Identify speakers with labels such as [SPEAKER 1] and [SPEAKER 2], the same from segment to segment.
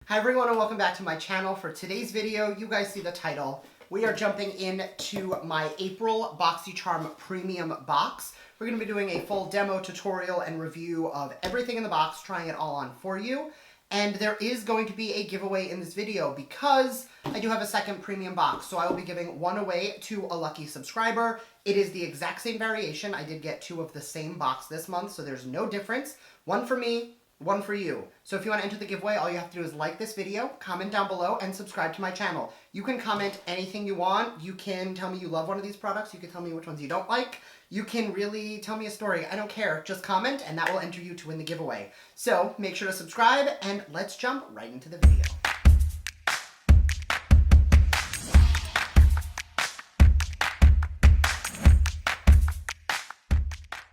[SPEAKER 1] Hi everyone and welcome back to my channel. For today's video, you guys see the title. We are jumping into my April BOXYCHARM premium box. We're going to be doing a full demo, tutorial, and review of everything in the box, trying it all on for you. And there is going to be a giveaway in this video because I do have a second premium box. So I will be giving one away to a lucky subscriber. It is the exact same variation. I did get two of the same box this month, so there's no difference. One for me, one for you. So if you want to enter the giveaway, all you have to do is like this video, comment down below, and subscribe to my channel. You can comment anything you want. You can tell me you love one of these products. You can tell me which ones you don't like. You can really tell me a story. I don't care. Just comment, and that will enter you to win the giveaway. So make sure to subscribe, and let's jump right into the video.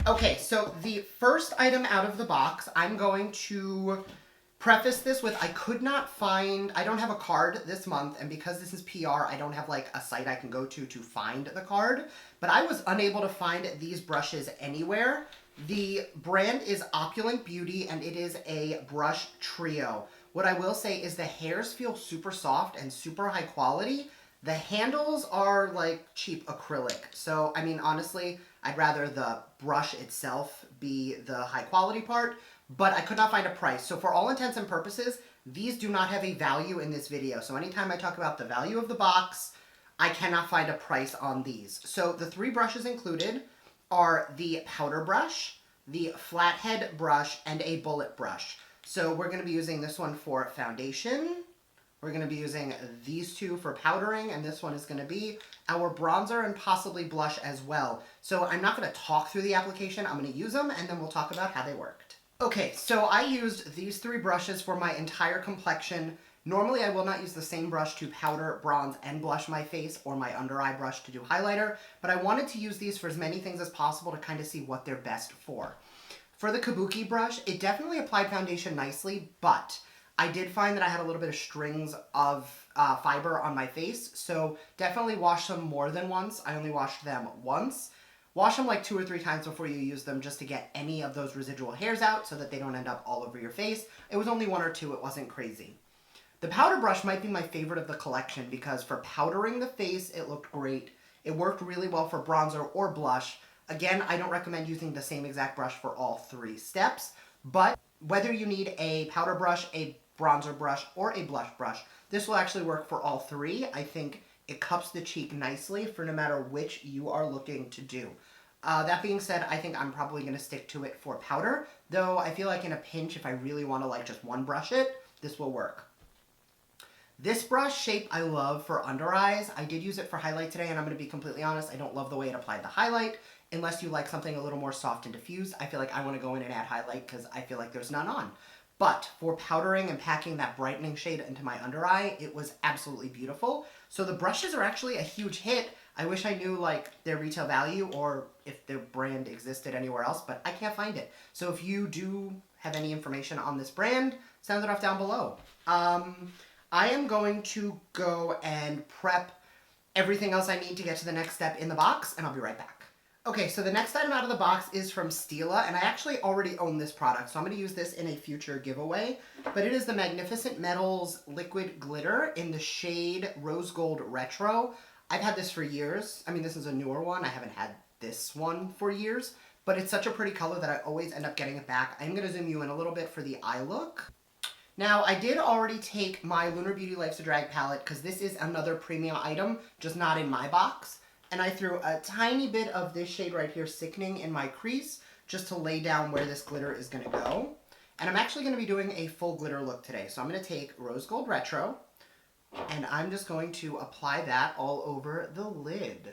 [SPEAKER 1] Okay, so the first item out of the box, I'm going to preface this with I don't have a card this month, and because this is PR, I don't have like a site I can go to find the card, but I was unable to find these brushes anywhere. The brand is Opulent Beauty, and it is a brush trio. What I will say is the hairs feel super soft and super high quality. The handles are like cheap acrylic. So, I mean, honestly, I'd rather the brush itself be the high quality part, but I could not find a price. So for all intents and purposes, these do not have a value in this video. So anytime I talk about the value of the box, I cannot find a price on these. So the three brushes included are the powder brush, the flathead brush, and a bullet brush. So we're going to be using this one for foundation. We're going to be using these two for powdering, and this one is going to be our bronzer and possibly blush as well. So I'm not going to talk through the application. I'm going to use them, and then we'll talk about how they worked. Okay, so I used these three brushes for my entire complexion. Normally, I will not use the same brush to powder, bronze, and blush my face, or my under eye brush to do highlighter, but I wanted to use these for as many things as possible to kind of see what they're best for. For the Kabuki brush, it definitely applied foundation nicely, but I did find that I had a little bit of strings of fiber on my face, so definitely wash them more than once. I only washed them once. Wash them like 2 or 3 times before you use them just to get any of those residual hairs out so that they don't end up all over your face. It was only 1 or 2, it wasn't crazy. The powder brush might be my favorite of the collection because for powdering the face, it looked great. It worked really well for bronzer or blush. Again, I don't recommend using the same exact brush for all 3 steps, but whether you need a powder brush, a bronzer brush, or a blush brush, this will actually work for all 3. I think it cups the cheek nicely for no matter which you are looking to do. That being said, I think I'm probably going to stick to it for powder, though I feel like in a pinch, if I really want to like just one brush it, this will work. This brush shape I love for under eyes. I did use it for highlight today, and I'm going to be completely honest, I don't love the way it applied the highlight. Unless you like something a little more soft and diffused, I feel like I want to go in and add highlight because I feel like there's none on. But for powdering and packing that brightening shade into my under eye, it was absolutely beautiful. So the brushes are actually a huge hit. I wish I knew like their retail value or if their brand existed anywhere else, but I can't find it. So if you do have any information on this brand, sound it off down below. I am going to go and prep everything else I need to get to the next step in the box, and I'll be right back. Okay, so the next item out of the box is from Stila, and I actually already own this product, so I'm going to use this in a future giveaway. But it is the Magnificent Metals Liquid Glitter in the shade Rose Gold Retro. I've had this for years. I mean, this is a newer one. I haven't had this one for years, but it's such a pretty color that I always end up getting it back. I'm going to zoom you in a little bit for the eye look. Now, I did already take my Lunar Beauty Life's a Drag palette because this is another premium item, just not in my box. And I threw a tiny bit of this shade right here, Sickening, in my crease, just to lay down where this glitter is going to go. And I'm actually going to be doing a full glitter look today. So I'm going to take Rose Gold Retro, and I'm just going to apply that all over the lid.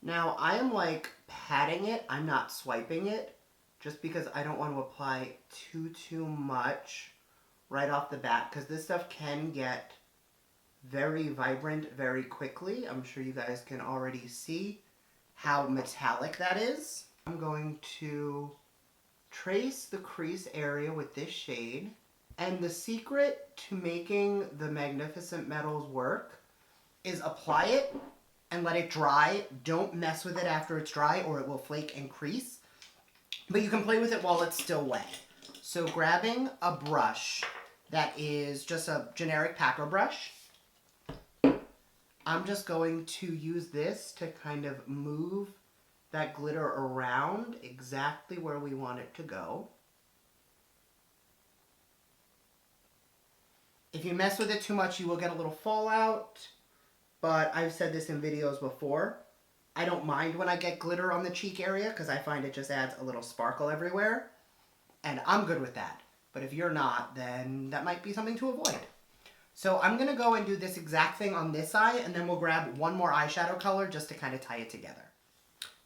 [SPEAKER 1] Now, I am like patting it. I'm not swiping it, just because I don't want to apply too much right off the bat, because this stuff can get very vibrant very quickly. I'm sure you guys can already see how metallic that is. I'm going to trace the crease area with this shade. And the secret to making the Magnificent Metals work is apply it and let it dry. Don't mess with it after it's dry or it will flake and crease. but you can play with it while it's still wet. So grabbing a brush that is just a generic packer brush, I'm just going to use this to kind of move that glitter around exactly where we want it to go. If you mess with it too much, you will get a little fallout, but I've said this in videos before. I don't mind when I get glitter on the cheek area because I find it just adds a little sparkle everywhere, and I'm good with that. But if you're not, then that might be something to avoid. So I'm going to go and do this exact thing on this eye, and then we'll grab one more eyeshadow color just to kind of tie it together.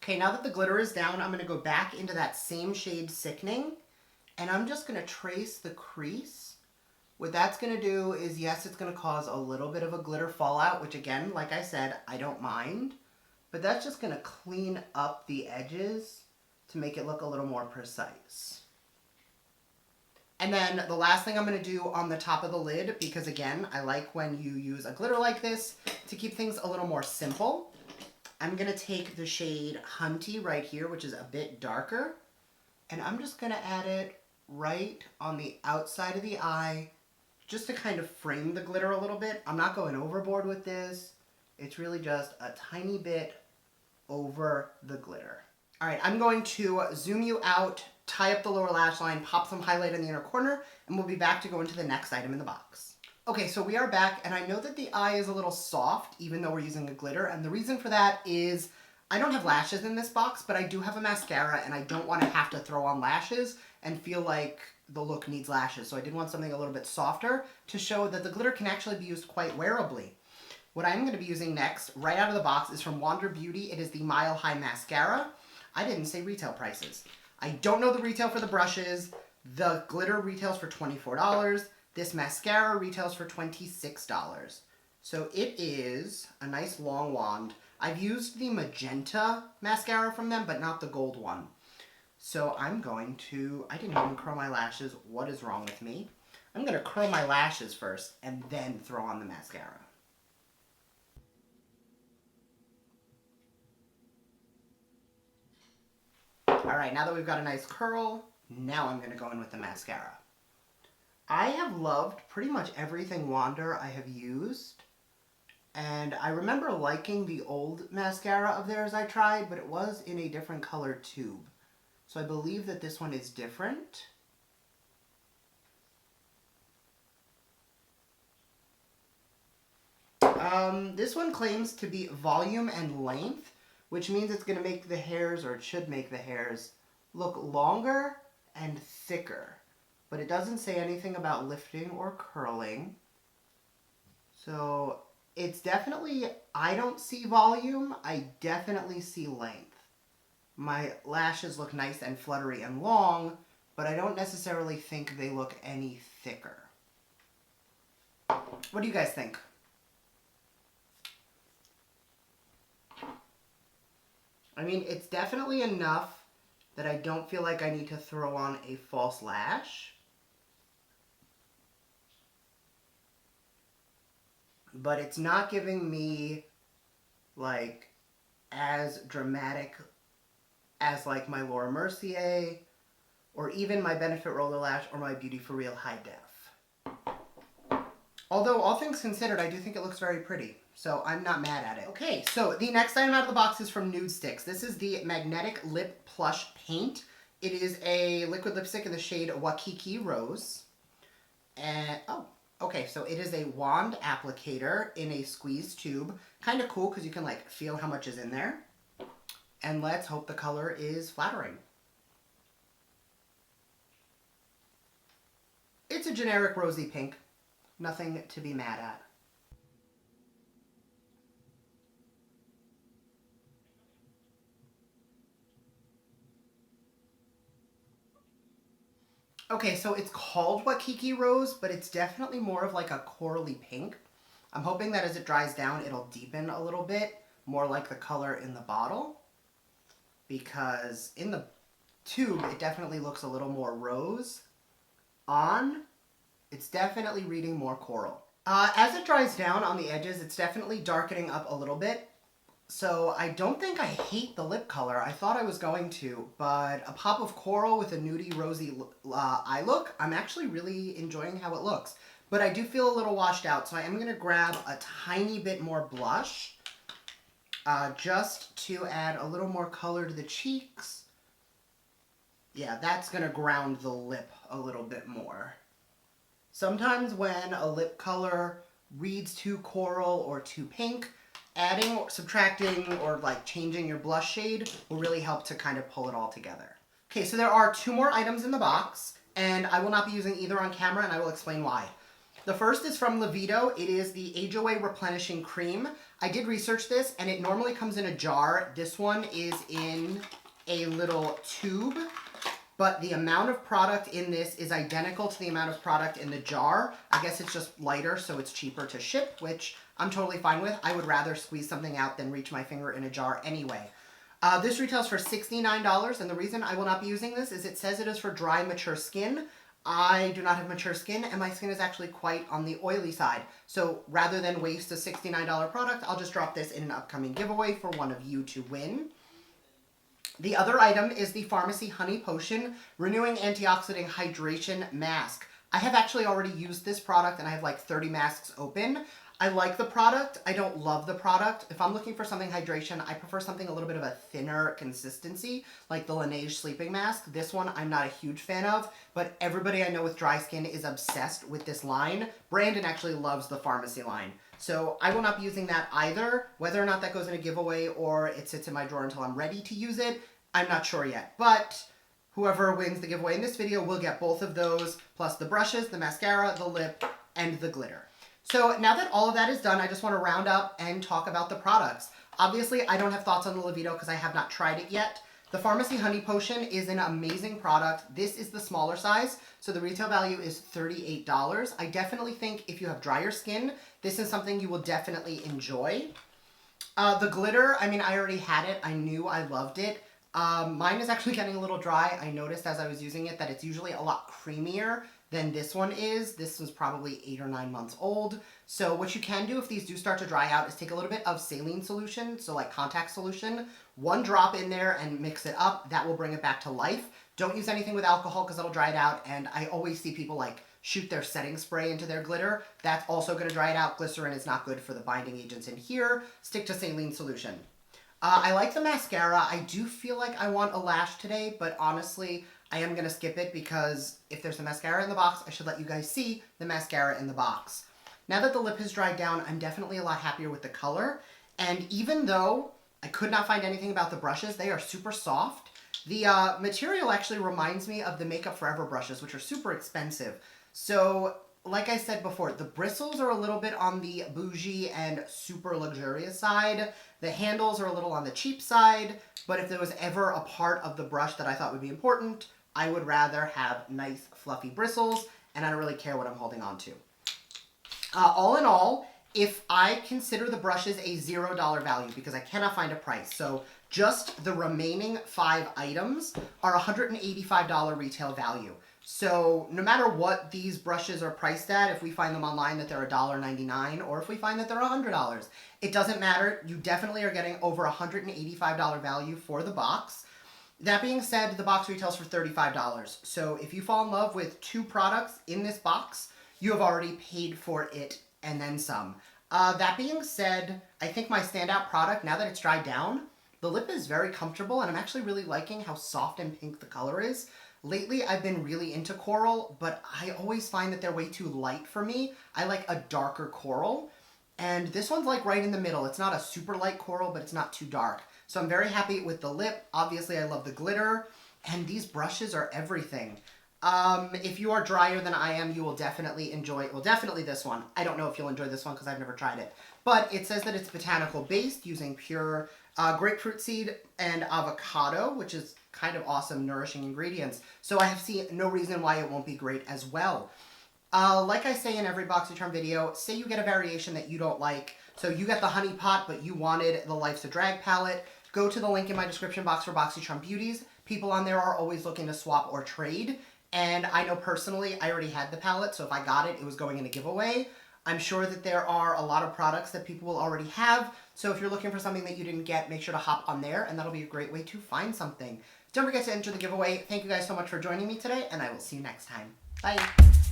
[SPEAKER 1] Okay, now that the glitter is down, I'm going to go back into that same shade Sickening, and I'm just going to trace the crease. What that's going to do is, yes, it's going to cause a little bit of a glitter fallout, which again, like I said, I don't mind. But that's just going to clean up the edges to make it look a little more precise. And then the last thing I'm going to do on the top of the lid, because again, I like when you use a glitter like this to keep things a little more simple. I'm going to take the shade Hunty right here, which is a bit darker, and I'm just going to add it right on the outside of the eye, just to kind of frame the glitter a little bit. I'm not going overboard with this. It's really just a tiny bit over the glitter. All right, I'm going to zoom you out, tie up the lower lash line, pop some highlight in the inner corner, and we'll be back to go into the next item in the box. Okay, so we are back, and I know that the eye is a little soft, even though we're using a glitter, and the reason for that is I don't have lashes in this box, but I do have a mascara, and I don't want to have to throw on lashes and feel like the look needs lashes. So I did want something a little bit softer to show that the glitter can actually be used quite wearably. What I'm going to be using next, right out of the box, is from Wander Beauty. It is the Mile High Mascara. I didn't say retail prices. I don't know the retail for the brushes. The glitter retails for $24. This mascara retails for $26. So it is a nice long wand. I've used the magenta mascara from them, but not the gold one. So I'm going to, I didn't even curl my lashes. What is wrong with me? I'm going to curl my lashes first and then throw on the mascara. Alright, now that we've got a nice curl, now I'm going to go in with the mascara. I have loved pretty much everything Wander I have used. And I remember liking the old mascara of theirs I tried, but it was in a different colored tube. So I believe that this one is different. This one claims to be volume and length, which means it's going to make the hairs, or it should make the hairs, look longer and thicker. But it doesn't say anything about lifting or curling. So it's definitely, I don't see volume, I definitely see length. My lashes look nice and fluttery and long, but I don't necessarily think they look any thicker. What do you guys think? I mean, it's definitely enough that I don't feel like I need to throw on a false lash. But it's not giving me, like, as dramatic as, like, my Laura Mercier, or even my Benefit Roller Lash, or my Beauty For Real High Def. Although, all things considered, I do think it looks very pretty. So, I'm not mad at it. Okay, so the next item out of the box is from Nude Sticks. This is the Magnetic Lip Plush Paint. It is a liquid lipstick in the shade Waikiki Rose. And, oh. Okay, so it is a wand applicator in a squeeze tube. Kind of cool because you can like feel how much is in there. And let's hope the color is flattering. It's a generic rosy pink. Nothing to be mad at. Okay, so it's called Waikiki Rose, but it's definitely more of like a corally pink. I'm hoping that as it dries down, it'll deepen a little bit, more like the color in the bottle. Because in the tube, it definitely looks a little more rose. On, it's definitely reading more coral. As it dries down on the edges, it's definitely darkening up a little bit. So I don't think I hate the lip color. I thought I was going to, but a pop of coral with a nudie rosy eye look, I'm actually really enjoying how it looks. But I do feel a little washed out, so I am going to grab a tiny bit more blush just to add a little more color to the cheeks. Yeah, that's going to ground the lip a little bit more. Sometimes when a lip color reads too coral or too pink, adding or subtracting or like changing your blush shade will really help to kind of pull it all together. Okay, so there are 2 more items in the box, and I will not be using either on camera, and I will explain why. The first is from Levito. It is the Age Away Replenishing Cream. I did research this, and it normally comes in a jar. This one is in a little tube, but the amount of product in this is identical to the amount of product in the jar. I guess it's just lighter, so it's cheaper to ship, which I'm totally fine with. I would rather squeeze something out than reach my finger in a jar anyway. This retails for $69, and the reason I will not be using this is it says it is for dry, mature skin. I do not have mature skin, and my skin is actually quite on the oily side. So rather than waste a $69 product, I'll just drop this in an upcoming giveaway for one of you to win. The other item is the Pharmacy Honey Potion Renewing Antioxidant Hydration Mask. I have actually already used this product, and I have like 30 masks open. I like the product. I don't love the product. If I'm looking for something hydration, I prefer something a little bit of a thinner consistency, like the Laneige Sleeping Mask. This one I'm not a huge fan of, but everybody I know with dry skin is obsessed with this line. Brandon actually loves the Pharmacy line. So I will not be using that either. Whether or not that goes in a giveaway or it sits in my drawer until I'm ready to use it, I'm not sure yet. But whoever wins the giveaway in this video will get both of those, plus the brushes, the mascara, the lip, and the glitter. So now that all of that is done, I just want to round up and talk about the products. Obviously, I don't have thoughts on the Levito because I have not tried it yet. The Pharmacy Honey Potion is an amazing product. This is the smaller size, so the retail value is $38. I definitely think if you have drier skin, this is something you will definitely enjoy. The glitter, I mean, I already had it. I knew I loved it. Mine is actually getting a little dry. I noticed as I was using it that it's usually a lot creamier than this one is. This was probably 8 or 9 months old. So what you can do if these do start to dry out is take a little bit of saline solution, so like contact solution, 1 drop in there and mix it up. That will bring it back to life. Don't use anything with alcohol because that'll dry it out, and I always see people like shoot their setting spray into their glitter. That's also going to dry it out. Glycerin is not good for the binding agents in here. Stick to saline solution. I like the mascara. I do feel like I want a lash today, but honestly, I am going to skip it because if there's a mascara in the box, I should let you guys see the mascara in the box. Now that the lip has dried down, I'm definitely a lot happier with the color. And even though I could not find anything about the brushes, they are super soft. The material actually reminds me of the Makeup Forever brushes, which are super expensive. So, like I said before, the bristles are a little bit on the bougie and super luxurious side. The handles are a little on the cheap side, but if there was ever a part of the brush that I thought would be important, I would rather have nice fluffy bristles, and I don't really care what I'm holding on to. All in all, if I consider the brushes a $0 value, because I cannot find a price, so just the remaining 5 items are $185 retail value. So no matter what these brushes are priced at, if we find them online that they're $1.99 or if we find that they're $100, it doesn't matter. You definitely are getting over $185 value for the box. That being said, the box retails for $35. So if you fall in love with 2 products in this box, you have already paid for it and then some. That being said, I think my standout product, now that it's dried down, the lip is very comfortable, and I'm actually really liking how soft and pink the color is. Lately, I've been really into coral, but I always find that they're way too light for me. I like a darker coral, and this one's like right in the middle. It's not a super light coral, but it's not too dark. So I'm very happy with the lip. Obviously, I love the glitter, and these brushes are everything. If you are drier than I am, you will definitely enjoy, well, definitely this one. I don't know if you'll enjoy this one because I've never tried it, but it says that it's botanical based using pure grapefruit seed and avocado, which is kind of awesome, nourishing ingredients. So I have seen no reason why it won't be great as well. Like I say in every BOXYCHARM video, say you get a variation that you don't like. So you get the honey pot, but you wanted the Life's a Drag palette. Go to the link in my description box for BOXYCHARM Beauties. People on there are always looking to swap or trade. And I know personally, I already had the palette, so if I got it, it was going in a giveaway. I'm sure that there are a lot of products that people will already have. So if you're looking for something that you didn't get, make sure to hop on there, and that'll be a great way to find something. Don't forget to enter the giveaway. Thank you guys so much for joining me today, and I will see you next time. Bye.